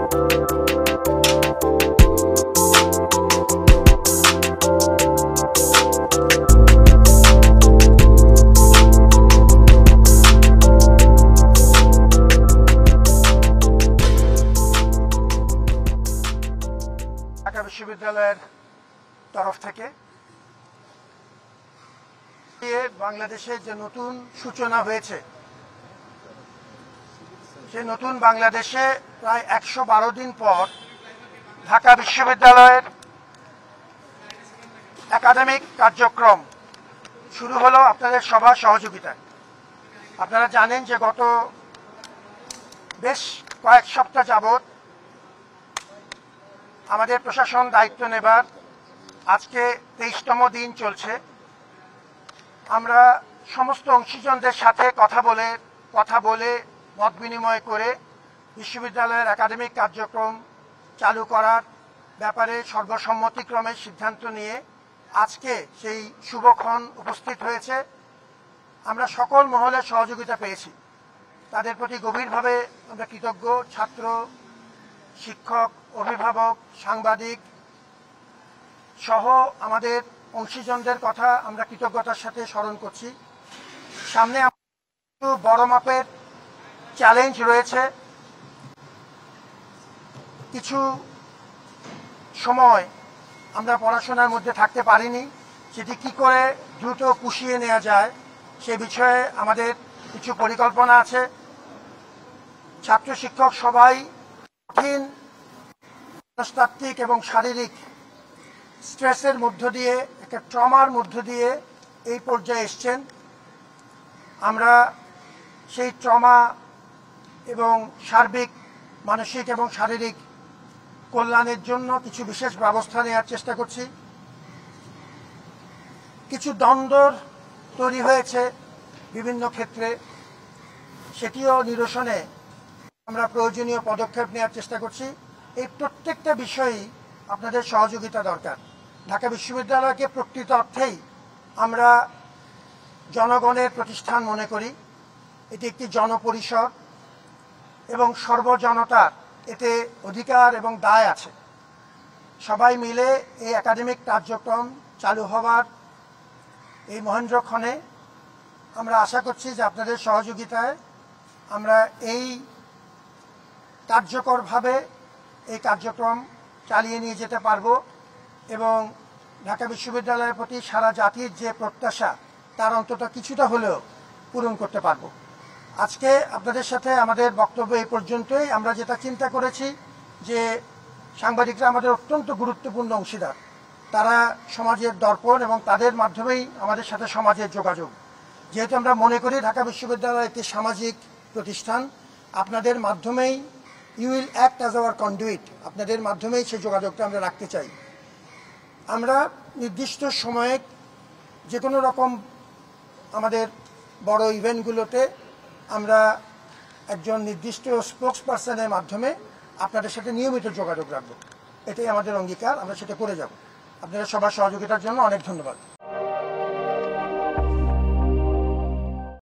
ঢাকা বিশ্ববিদ্যালয়ের তরফ থেকে বাংলাদেশে যে নতুন সূচনা হয়েছে, সেই নতুন বাংলাদেশে প্রায় 112 দিন পর ঢাকা বিশ্ববিদ্যালয়ের একাডেমিক কার্যক্রম শুরু হলো আপনাদের সবার সহযোগিতায়। আপনারা জানেন যে গত বেশ কয়েক সপ্তাহ যাবৎ আমাদের প্রশাসন দায়িত্ব নেবার আজকে 23তম দিন চলছে। আমরা সমস্ত অংশীজনদের সাথে কথা বলে মত বিনিময় করে বিশ্ববিদ্যালয়ের একাডেমিক কার্যক্রম চালু করার ব্যাপারে সর্বসম্মতিক্রমে সিদ্ধান্ত নিয়ে আজকে সেই শুভক্ষণ উপস্থিত হয়েছে। আমরা সকল মহলের সহযোগিতা পেয়েছি, তাদের প্রতি গভীরভাবে আমরা কৃতজ্ঞ। ছাত্র, শিক্ষক, অভিভাবক, সাংবাদিক সহ আমাদের অংশীজনদের কথা আমরা কৃতজ্ঞতার সাথে স্মরণ করছি। সামনে বড় মাপের চ্যালেঞ্জ রয়েছে। কিছু সময় আমরা পড়াশোনার মধ্যে থাকতে পারিনি, সেটি কি করে দ্রুত পুষিয়ে নেওয়া যায় সে বিষয়ে আমাদের কিছু পরিকল্পনা আছে। ছাত্র শিক্ষক সবাই কঠিন মনস্তাত্ত্বিক এবং শারীরিক স্ট্রেসের মধ্য দিয়ে, একটা ট্রমার মধ্য দিয়ে এই পর্যায়ে এসছেন। আমরা সেই ট্রমা এবং সার্বিক মানসিক এবং শারীরিক কল্যাণের জন্য কিছু বিশেষ ব্যবস্থা নেওয়ার চেষ্টা করছি। কিছু দ্বন্দ্ব তৈরি হয়েছে বিভিন্ন ক্ষেত্রে, সেটিও নিরসনে আমরা প্রয়োজনীয় পদক্ষেপ নেওয়ার চেষ্টা করছি। এই প্রত্যেকটা বিষয়ই আপনাদের সহযোগিতা দরকার। ঢাকা বিশ্ববিদ্যালয়কে প্রকৃত অর্থেই আমরা জনগণের প্রতিষ্ঠান মনে করি। এটি একটি জনপরিষদ এবং সর্বজনতার এতে অধিকার এবং দায় আছে। সবাই মিলে এই একাডেমিক কার্যক্রম চালু হওয়ার এই মহেন্দ্রক্ষণে আমরা আশা করছি যে আপনাদের সহযোগিতায় আমরা এই কার্যকরভাবে এই কার্যক্রম চালিয়ে নিয়ে যেতে পারব এবং ঢাকা বিশ্ববিদ্যালয়ের প্রতি সারা জাতির যে প্রত্যাশা তার অন্তত কিছুটা হলেও পূরণ করতে পারব। আজকে আপনাদের সাথে আমাদের বক্তব্য এই পর্যন্তই। আমরা যেটা চিন্তা করেছি যে সাংবাদিকরা আমাদের অত্যন্ত গুরুত্বপূর্ণ অংশীদার, তারা সমাজের দর্পণ এবং তাদের মাধ্যমেই আমাদের সাথে সমাজের যোগাযোগ। যেহেতু আমরা মনে করি ঢাকা বিশ্ববিদ্যালয় একটি সামাজিক প্রতিষ্ঠান, আপনাদের মাধ্যমেই you will act as our conduit, আপনাদের মাধ্যমেই সেই যোগাযোগটা আমরা রাখতে চাই। আমরা নির্দিষ্ট সময়ে যে কোনো রকম আমাদের বড় ইভেন্টগুলোতে আমরা একজন নির্দিষ্ট স্পোক্স পার্সনের মাধ্যমে আপনাদের সাথে নিয়মিত যোগাযোগ রাখব। এটাই আমাদের অঙ্গীকার, আমরা সেটা করে যাব। আপনাদের সবার সহযোগিতার জন্য অনেক ধন্যবাদ।